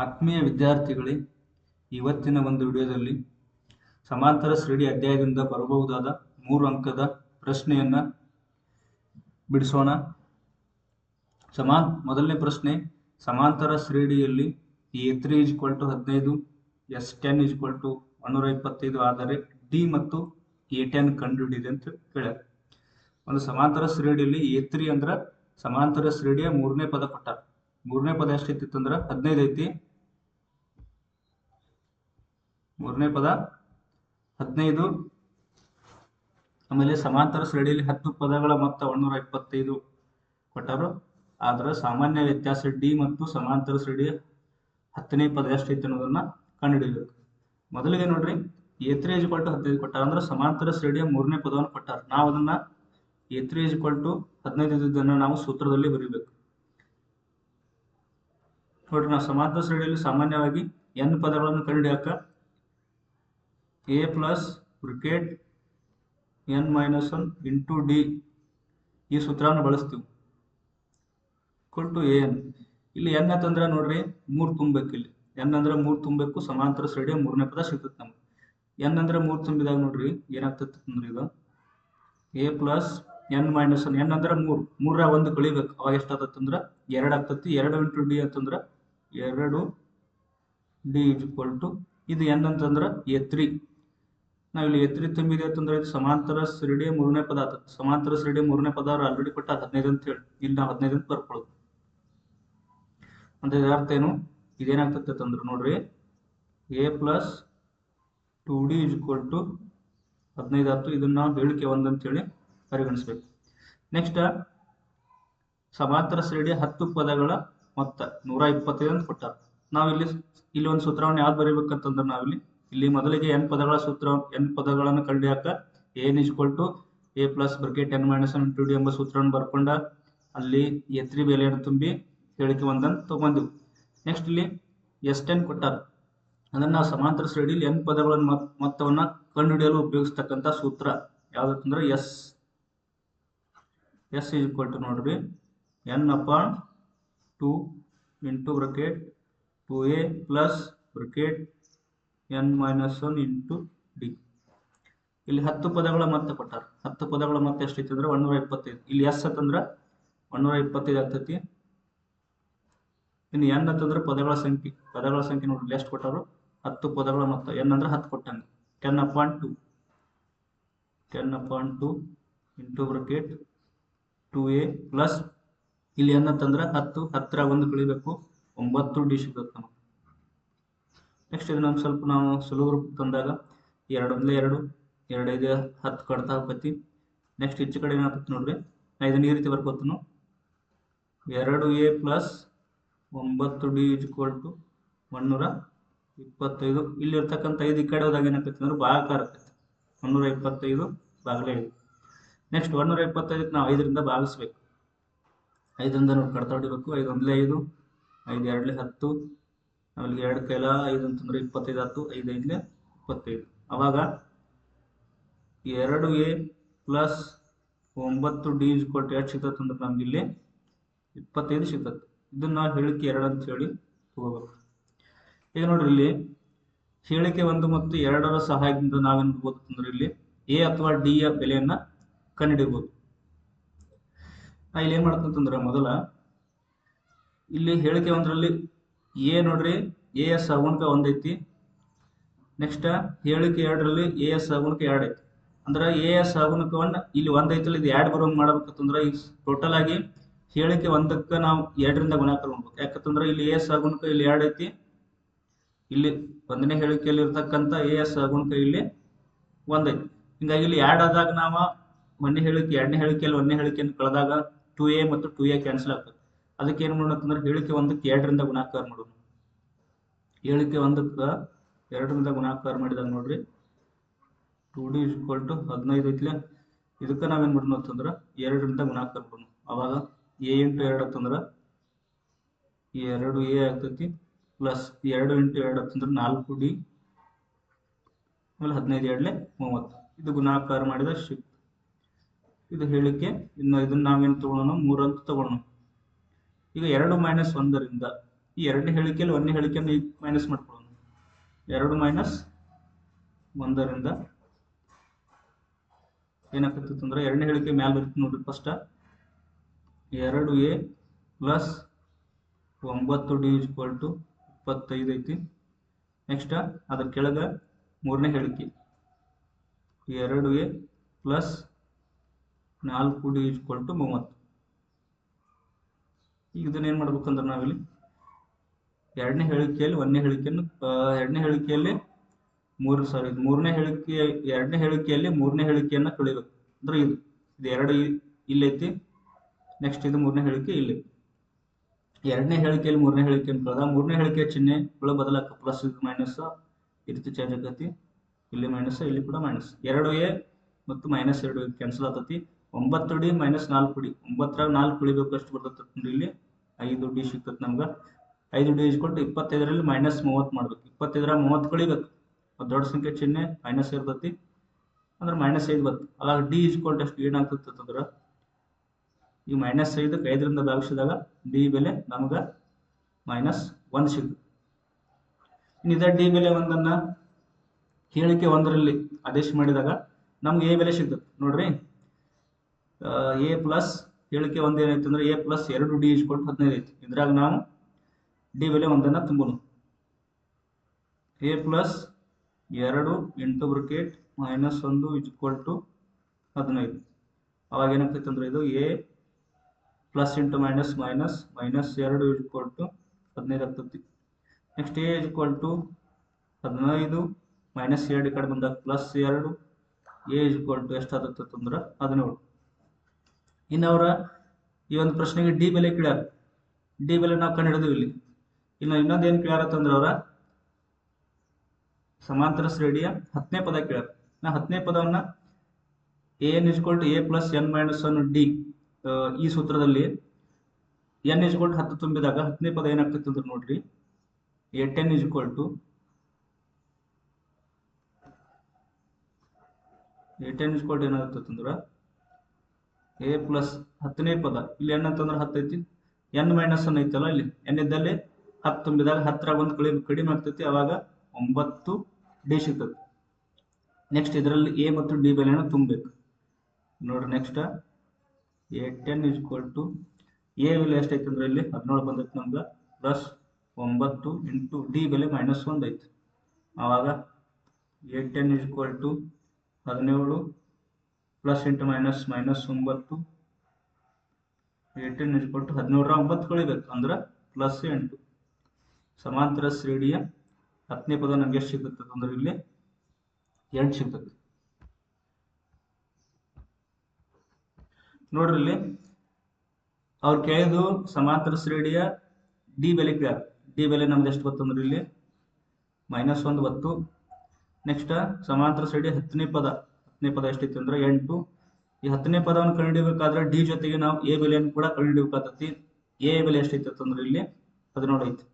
ಆತ್ಮೀಯ ವಿದ್ಯಾರ್ಥಿಗಳೇ, ಇವತ್ತಿನ ಒಂದು ವಿಡಿಯೋದಲ್ಲಿ ಸಮಾಂತರ ಶ್ರೇಣಿ ಅಧ್ಯಾಯದಿಂದ ಬರಬಹುದಾದ 3 ಅಂಕದ ಪ್ರಶ್ನೆಯನ್ನ ಬಿಡಿಸೋಣ. ಮೊದಲನೇ ಪ್ರಶ್ನೆ, ಸಮಾಂತರ ಶ್ರೇಣಿಯಲ್ಲಿ A3 15, S10 125 ಆದರೆ D ಮತ್ತು A10 ಕಂಡುಹಿಡಿಯಿರಿ ಅಂತ ಕೇಳ್ಯಾರ. ಒಂದು ಸಮಾಂತರ ಶ್ರೇಣಿಯಲ್ಲಿ A3 ಅಂದ್ರ ಸಮಾಂತರ ಶ್ರೇಣಿಯ ಮೂರನೇ ಪದ ಕೊಟ್ಟಾರ. ಮೂರನೇ ಪದ ಎಷ್ಟೈತಿ ಅಂದ್ರ 15 ಐತಿ. ಮೂರನೇ ಪದ 15. ಆಮೇಲೆ ಸಮಾಂತರ ಶ್ರೇಣಿಯಲ್ಲಿ 10 ಪದಗಳ ಮೊತ್ತ 125 ಕೊಟ್ಟರು. ಆದ್ರ ಸಾಮಾನ್ಯ ವ್ಯತ್ಯಾಸ ಡಿ ಮತ್ತು ಸಮಾಂತರ ಶ್ರೇಣಿಯ 10ನೇ ಪದ ಎಷ್ಟೈತಿ ಅನ್ನೋದನ್ನ ಕಂಡುಹಿಡಿಯಬೇಕು. ಮೊದಲಿಗೆ ನೋಡ್ರಿ, A3 15 ಕೊಟ್ಟಾರ ಅಂದ್ರೆ ಸಮಾಂತರ ಶ್ರೇಣಿಯ ಮೂರನೇ ಪದವನ್ನು ಕೊಟ್ಟಾರ. ನಾವು ಅದನ್ನ A3 15 ಇದ್ದದನ್ನ ನಾವು ಸೂತ್ರದಲ್ಲಿ ಬರೀಬೇಕು. ನೋಡ್ರಿ, ನಾವು ಸಮಾಂತರ ಶ್ರೇಣಿಯಲ್ಲಿ ಸಾಮಾನ್ಯವಾಗಿ n ಪದಗಳನ್ನು ಕಂಡುಹಿಡಿಯಾಕ a plus bracket n minus 1 into D ಈ ಸೂತ್ರವನ್ನು ಬಳಸ್ತೀವಿ. an. ಇಲ್ಲಿ n ಅಂತಂದ್ರೆ ನೋಡ್ರಿ 3 ತುಂಬಬೇಕು. ಇಲ್ಲಿ n ಅಂದ್ರೆ 3 ತುಂಬಬೇಕು. ಸಮಾಂತರ ಶ್ರೇಣಿಯ ಮೂರನೇ ಪದ ಸಿಗ್ತದೆ ನಮ್ಗೆ. n ಅಂದ್ರೆ 3 ತುಂಬಿದಾಗ ನೋಡ್ರಿ ಏನಾಗ್ತದೆ ಅಂದ್ರೆ ಇದು a plus n minus 1. n ಅಂದ್ರೆ 3, 3ರ 1 ಕಳಿಬೇಕು. ಅವಾಗ ಎಷ್ಟಾಗತ್ತೆ ಅಂದ್ರೆ 2 ಆಗ್ತತಿ. 2 ಇಂಟು ಡಿ ಅಂತಂದ್ರೆ 2 ಡಿ ಇದು n ಅಂತಂದ್ರೆ A3. ನಾವಿಲ್ಲಿ A3 ತುಂಬಿದೆ ಅಂತಂದ್ರೆ ಇದು ಸಮಾಂತರ ಶ್ರೇಣಿಯ ಮೂರನೇ ಪದ ಆಗ್ತದೆ. ಸಮಾಂತರ ಶ್ರೇಣಿಯ ಮೂರನೇ ಪದ ಅವ್ರು ಆಲ್ರೆಡಿ ಕೊಟ್ಟ 15 ಅಂತ ಹೇಳಿ ಇಲ್ಲಿ ನಾವು 15 ಅಂತ ಬರ್ಕೊಳ್ಳೋದು. ಅಂತ ಇದರ ಅರ್ಥ ಏನು? ಇದೇನಾಗ್ತದೆ ಅಂತಂದ್ರೆ ನೋಡ್ರಿ, a ಪ್ಲಸ್ 2d 15 ಆಯ್ತು. ಇದನ್ನ ನಾವು ಹೇಳಿಕೆ 1 ಅಂತ ಹೇಳಿ ಪರಿಗಣಿಸ್ಬೇಕು. ನೆಕ್ಸ್ಟ್, ಸಮಾಂತರ ಶ್ರೇಣಿಯ 10 ಪದಗಳ ಮೊತ್ತ 125 ಅಂತ ಕೊಟ್ಟಾರ. ನಾವು ಇಲ್ಲಿ ಒಂದು ಸೂತ್ರವನ್ನು ಯಾವ್ದು ಬರೀಬೇಕಂತಂದ್ರೆ ಇಲ್ಲಿ ಮೊದಲಿಗೆ n ಪದಗಳ ಸೂತ್ರ, n ಪದಗಳನ್ನು ಕಂಡುಹಿಡಿಯಾಕ n a plus bracket n minus 1 into D ಎಂಬ ಸೂತ್ರವನ್ನು ಬರ್ಕೊಂಡ ಅಲ್ಲಿ A3 ಬೆಲೆಯನ್ನು ತುಂಬಿ ಹೇಳಿಕೆ 1 ಅಂತ ತಗೊಂಡಿವು. ನೆಕ್ಸ್ಟ್ ಇಲ್ಲಿ S10 ಕೊಟ್ಟಾರ. ಅದನ್ನ ನಾವು ಸಮಾಂತರ ಶ್ರೇಣಿಯಲ್ಲಿ n ಪದಗಳ ಮೊತ್ತವನ್ನ ಕಂಡುಹಿಡಿಯಲು ಉಪಯೋಗಿಸ್ತಕ್ಕಂಥ ಸೂತ್ರ ಯಾವ್ದಂದ್ರೆ S ನೋಡ್ರಿ n/2 into bracket 2a plus bracket n minus 1 into D. ಇಲ್ಲಿ 10 ಪದಗಳ ಮೊತ್ತ ಕೊಟ್ಟಾರ. 10 ಪದಗಳ ಮೊತ್ತ ಎಷ್ಟೈತಿ ಅಂದ್ರೆ 125. ಇಲ್ಲಿ S ಅಂತಂದ್ರೆ 125 ಆಗ್ತೈತಿ. ಇನ್ನು n ಅಂತಂದ್ರೆ ಪದಗಳ ಸಂಖ್ಯೆ ನೋಡ್ರಿ ಎಷ್ಟು ಕೊಟ್ಟಾರು, 10 ಪದಗಳ ಮೊತ್ತ. n ಅಂದ್ರೆ 10 ಕೊಟ್ಟಂಗೆ 10/2 ಇಂಟು ಬ್ರಾಕೆಟ್ 2a ಪ್ಲಸ್ ಇಲ್ಲಿ n ಅಂತಂದ್ರೆ 10, 10ರ 1 ಕಳಿಬೇಕು, 9 ಡಿ ಸಿಗುತ್ತೆ ನಮಗೆ. ನೆಕ್ಸ್ಟ್ ಇದನ್ನ ಸ್ವಲ್ಪ ನಾವು ಸುಲಭ ರೂಪ ತಂದಾಗ 2 1 2, 2 5 10 ಕಡ್ತಾ ಹೋಗ್ತೈತಿ. ನೆಕ್ಸ್ಟ್ ಈಚೆ ಕಡೆ ಏನಾಗ್ತೈತಿ ನೋಡ್ರಿ, ನಾ ಇದನ್ನ ಈ ರೀತಿ ಬರ್ಕೋತೀನಿ. 2a plus 9d 125. ಇಲ್ಲಿ ಇರ್ತಕ್ಕಂಥ 5 ಈ ಕಡೆ ಹೋದಾಗ ಏನಾಗ್ತೈತಿ ಅಂದ್ರೆ ಭಾಗಾಕಾರ ಆಗ್ತೈತಿ. 125 ಭಾಗಲೇ 5. ನೆಕ್ಸ್ಟ್ 125 ನಾವು 5ರಿಂದ ಭಾಗಿಸ್ಬೇಕು. 5ರಿಂದ ನಾವು ಕಡ್ತಾ ಹೊಡಿಬೇಕು. 5 1 5, 5 2 10, ಆಮೇಲೆ 2 ಕೈಲ 5 ಅಂತಂದ್ರೆ 25 ಆಯ್ತು. 5 5 25. ಅವಾಗ 2a ಪ್ಲಸ್ 9d ಎಷ್ಟು ಸಿಗ್ತದೆ ಅಂದ್ರೆ ನಮ್ಗೆ ಇಲ್ಲಿ 25 ಸಿಗ್ತದೆ. ಇದನ್ನ ನಾವು ಹೇಳಿಕೆ 2 ಅಂತ ಹೇಳಿ ತಗೋಬೇಕು. ಈಗ ನೋಡ್ರಿ, ಇಲ್ಲಿ ಹೇಳಿಕೆ 1 ಮತ್ತು 2ರ ಸಹಾಯದಿಂದ ನಾವೇನ್ ಮಾಡ್ಬೋದು ಅಂದ್ರೆ ಇಲ್ಲಿ a ಅಥವಾ d ಯ ಬೆಲೆಯನ್ನ ಕಂಡುಹಿಡಿಯಬಹುದು. ನಾ ಇಲ್ಲಿ ಏನ್ ಮಾಡ್ತಂತಂದ್ರೆ ಮೊದಲ ಇಲ್ಲಿ ಹೇಳಿಕೆ 1ರಲ್ಲಿ a ನೋಡ್ರಿ a ಯ ಸಗುಣಕ 1 ಐತಿ. ನೆಕ್ಸ್ಟ್ ಹೇಳಿಕೆ 2ರಲ್ಲಿ a ಯ ಸಗುಣಕ 2 ಐತಿ. ಅಂದ್ರೆ a ಯ ಸಗುಣಕವನ್ನ ಇಲ್ಲಿ 1 ಐತಲ್ಲ, ಇದು 2 ಬರೋಂಗ್ ಮಾಡ್ಬೇಕಂತಂದ್ರೆ ಈ ಟೋಟಲ್ ಆಗಿ ಹೇಳಿಕೆ 1ಕ್ಕೆ ನಾವು 2ರಿಂದ ಗುಣಾಕಾರ ಮಾಡ್ಬೇಕು. ಯಾಕಂತಂದ್ರೆ ಇಲ್ಲಿ a ಸಗುಣಕ ಇಲ್ಲಿ 2 ಐತಿ. ಇಲ್ಲಿ 1ನೇ ಹೇಳಿಕೆಯಲ್ಲಿ ಇರ್ತಕ್ಕಂಥ a ಯ ಸಗುಣಕ ಇಲ್ಲಿ 1 ಐತಿ. ಹಿಂಗಾಗಿ ಇಲ್ಲಿ 2 ಆದಾಗ ನಾವು 1ನೇ ಹೇಳಿಕೆ 2ನೇ ಹೇಳಿಕೆಯಲ್ಲಿ 1ನೇ ಹೇಳಿಕೆಯನ್ನು ಕಳೆದಾಗ 2a ಮತ್ತು 2a ಕ್ಯಾನ್ಸಲ್ ಆಗ್ತದೆ. ಅದಕ್ಕೆ ಏನ್ ಮಾಡೋಣ, ಹೇಳಿಕೆ 1ಕ್ಕೆ 2ರಿಂದ ಗುಣಾಕಾರ ಮಾಡೋಣ. ಹೇಳಿಕೆ 1ಕ್ಕೆ 2ರಿಂದ ಗುಣಾಕಾರ ಮಾಡಿದಾಗ ನೋಡ್ರಿ 2d 15 ಐತ್ಲೆ. ಇದಕ್ಕೆ ನಾವೇನ್ ಮಾಡೋಣ ಅಂತಂದ್ರೆ 2ರಿಂದ ಗುಣಾಕಾರ ಮಾಡೋಣ. ಅವಾಗ a ಇಂಟು 2 ಅಂತಂದ್ರೆ 2a ಆಗ್ತೈತಿ. ಪ್ಲಸ್ 2 ಇಂಟು 2 ಅಂತಂದ್ರೆ 4d, ಆಮೇಲೆ 15 2 30. ಇದು ಗುಣಾಕಾರ ಮಾಡಿದ ಸಿಕ್ತು. ಇದು ಹೇಳಿಕೆ. ಇನ್ನು ಇದನ್ನ ನಾವೇನು ತಗೊಳ್ಳೋಣ, 3 ಅಂತ ತಗೊಳ್ಳೋಣ. ಈಗ 2 - 1ರಿಂದ ಈ ಎರಡನೇ ಹೇಳಿಕೆಯಲ್ಲಿ ಒಂದನೇ ಹೇಳಿಕೆಯನ್ನು ಮೈನಸ್ ಮಾಡ್ಕೊಳ್ಳೋಣ. 2 ಮೈನಸ್ 1ರಿಂದ ಏನಾಗ್ತೈತಿ ಅಂದ್ರೆ ಎರಡನೇ ಹೇಳಿಕೆ ಮ್ಯಾಲ ಬರುತ್ತೆ ನೋಡ್ರಿ. First 2a plus 9d equal to 25 ಐತಿ. ನೆಕ್ಸ್ಟ್ ಅದ್ರ ಕೆಳಗೆ ಮೂರನೇ ಹೇಳಿಕೆ 2a plus 4d equal to 30. ಈಗ ಇದನ್ನ ಏನ್ ಮಾಡ್ಬೇಕಂದ್ರೆ ನಾವಿಲ್ಲಿ ಎರಡನೇ ಹೇಳಿಕೆಯಲ್ಲಿ ಒಂದನೇ ಹೇಳಿಕೆಯನ್ನು ಎರಡನೇ ಹೇಳಿಕೆಯಲ್ಲಿ ಎರಡನೇ ಹೇಳಿಕೆಯಲ್ಲಿ ಮೂರನೇ ಹೇಳಿಕೆಯನ್ನ ಕಳಿಬೇಕು. ಅಂದ್ರೆ ಇದು ಎರಡು ಇಲ್ಲೈತಿ. ನೆಕ್ಸ್ಟ್ ಇದು ಮೂರನೇ ಹೇಳಿಕೆ ಇಲ್ಲಿ. ಎರಡನೇ ಹೇಳಿಕೆಯಲ್ಲಿ ಮೂರನೇ ಹೇಳಿಕೆಯನ್ನು ಕಳೆದ ಮೂರನೇ ಹೇಳಿಕೆಯ ಚಿಹ್ನೆಗಳು ಬದಲಾಕ ಪ್ಲಸ್ ಇದು ಮೈನಸ್ ಈ ರೀತಿ ಚೇಂಜ್ ಆಗತಿ. ಇಲ್ಲಿ ಮೈನಸ್ ಇಲ್ಲಿ ಕೂಡ ಮೈನಸ್. 2a ಮತ್ತು ಮೈನಸ್ 2 ಕ್ಯಾನ್ಸಲ್ ಆಗ್ತತಿ. 9d ಮೈನಸ್ 4d 9ರಾಗ 4 ಕಳಿಬೇಕು ಎಷ್ಟು ಬರ್ತೈತಿ ಇಲ್ಲಿ 5d ಸಿಗ್ತೈತಿ ನಮ್ಗೆ. 5d ಇಸ್ಕೊಟ್ಟು 25ರಲ್ಲಿ ಮೈನಸ್ 30 ಮಾಡ್ಬೇಕು. 25ರಾಗ 30 ಕಳಿಬೇಕು. ದೊಡ್ಡ ಸಂಖ್ಯೆ ಚಿಹ್ನೆ ಮೈನಸ್ ಇರ್ತೈತಿ ಅಂದ್ರೆ ಮೈನಸ್ 5 ಬರ್ತದೆ. ಅಲ್ಲ ಡಿ ಇಸ್ಕೊಟ್ಟು ಎಷ್ಟು ಏನಾಗ್ತೈತಿ ಅಂದ್ರೆ ಈ ಮೈನಸ್ 5ಕ್ಕೆ 5ರಿಂದ ಭಾಗಿಸಿದಾಗ ಡಿ ಬೆಲೆ ನಮ್ಗೆ ಮೈನಸ್ 1 ಸಿಗ್ತದೆ. ಇನ್ನು ಇದೇ ಡಿ ಬೆಲೆ 1ಅನ್ನ ಹೇಳಿಕೆ 1ರಲ್ಲಿ ಆದೇಶ ಮಾಡಿದಾಗ ನಮ್ಗೆ ಎ ಬೆಲೆ ಸಿಗ್ತದೆ ನೋಡ್ರಿ. ಎ ಪ್ಲಸ್ ಹೇಳಿಕೆ 1 ಏನೈತೆ ಅಂದ್ರೆ ಎ ಪ್ಲಸ್ 2d ಇಸ್ಕೊಟ್ಟು 15 ಐತಿ. ಇದ್ರಾಗ ನಾವು ಡಿ ಬೆಲೆ 1ಅನ್ನ ತುಂಬೋಣ. A plus 2 into bracket minus 1 equal to 15. ಅವಾಗ ಏನಾಗ್ತೈತೆ ಅಂದ್ರೆ ಇದು a plus into minus minus minus 2 equal to 15 ಆಗ್ತೈತಿ. Next a equal to 15 minus 2 ಕಡೆ ಬಂದಾಗ ಪ್ಲಸ್ 2 ಎ ಇಕ್ವಲ್ ಟು ಎಷ್ಟು ಆಗ್ತೈತೆ ಅಂದ್ರೆ 17. ಇನ್ನು ಅವರ ಈ ಒಂದು ಪ್ರಶ್ನೆಗೆ ಡಿ ಬೆಲೆ ಕೇಳ್ಯಾರ. ಡಿ ಬೆಲೆ ನಾವು ಕಂಡು ಹಿಡಿದ್ವಿ ಇಲ್ಲಿ. ಇನ್ನು ಇನ್ನೊಂದು ಏನು ಕೇಳ್ಯಾರತ್ತಂದ್ರೆ ಅವರ ಸಮಾಂತರ ಶ್ರೇಣಿಯ 10ನೇ ಪದ ಕೇಳ್ಯಾರ. ನಾ 10ನೇ ಪದವನ್ನ n is equal a plus n minus 1 d ಈ ಸೂತ್ರದಲ್ಲಿ ಎನ್ ಇಸ್ಕೊಲ್ಟ್ 10 ತುಂಬಿದಾಗ 10ನೇ ಪದ ಏನಾಗ್ತೈತೆ ಅಂದ್ರೆ ನೋಡ್ರಿ ಎ 10 ಇಸ್ಕೊಲ್ ಟು ಏನಾಗ್ತೈತೆ ಅಂದ್ರೆ ಎ ಪ್ಲಸ್ 10ನೇ ಪದ ಇಲ್ಲಿ ಎನ್ ಅಂತಂದ್ರೆ 10 ಐತಿ. ಎನ್ ಮೈನಸ್ 1 ಐತಲ್ಲ ಇಲ್ಲಿ ಎನ್ ಇದ್ದಲ್ಲಿ 10 ತುಂಬಿದಾಗ 10ರಾಗ 1 ಕಡಿಮೆ ಆಗ್ತೈತಿ. ಅವಾಗ 9d ಸಿಗ್ತದೆ. ನೆಕ್ಸ್ಟ್ ಇದರಲ್ಲಿ ಎ ಮತ್ತು ಡಿ ಬೆಲೆಯನ್ನು ತುಂಬಬೇಕು ನೋಡ್ರಿ. Next a 10 is equal to a ಬೆಲೆ ಎಷ್ಟೈತೆ ಅಂದ್ರೆ ಇಲ್ಲಿ 17 ಬಂದೈತಿ ನಮ್ಗೆ ಪ್ಲಸ್ 9 ಇಂಟು ಡಿ ಬೆಲೆ ಮೈನಸ್ 1 ಐತಿ. ಆವಾಗ a 10 is equal to 17 plus into minus minus 9 a 10 is equal to 17ರ 9 ಕಳಿಬೇಕು ಅಂದ್ರೆ ಪ್ಲಸ್ 8. ಸಮಾಂತರ ಶ್ರೇಣಿಯ 10ನೇ ಪದ ನಮ್ಗೆ ಎಷ್ಟು ಸಿಗುತ್ತೆ ಅಂದ್ರೆ ಇಲ್ಲಿ 8 ಸಿಗ್ತದೆ ನೋಡ್ರಿ. ಇಲ್ಲಿ ಅವ್ರು ಕೇಳಿದ್ದು ಸಮಾಂತರ ಶ್ರೇಣಿಯ ಡಿ ಬೆಲೆ ಕೇಳ್ಯಾರ. ಡಿ ಬೆಲೆ ನಮ್ದು ಎಷ್ಟು ಬರ್ತಂದ್ರೆ ಇಲ್ಲಿ ಮೈನಸ್ 1 ಬತ್ತು. ನೆಕ್ಸ್ಟ್ ಸಮಾಂತರ ಶ್ರೇಣಿಯ 10ನೇ ಪದ ಎಷ್ಟೈತಿ ಅಂದ್ರೆ 8. ಈ 10ನೇ ಪದವನ್ನು ಕಂಡುಹಿಡಿಯಬೇಕಾದ್ರೆ ಡಿ ಜೊತೆಗೆ ನಾವು ಎ ಬೆಲೆಯನ್ನು ಕೂಡ ಕಂಡುಹಿಡಿಯಬೇಕಾಗ್ತತಿ. ಎ ಬೆಲೆ ಎಷ್ಟೈತಿ ಅಂದ್ರೆ ಇಲ್ಲಿ 17 ಐತಿ.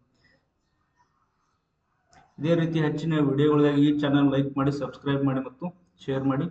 ಇದೇ ರೀತಿ ಹೆಚ್ಚಿನ ವಿಡಿಯೋಗಳಿಗಾಗಿ ಈ ಚಾನಲ್ ಲೈಕ್ ಮಾಡಿ, ಸಬ್ಸ್ಕ್ರೈಬ್ ಮಾಡಿ ಮತ್ತು ಶೇರ್ ಮಾಡಿ.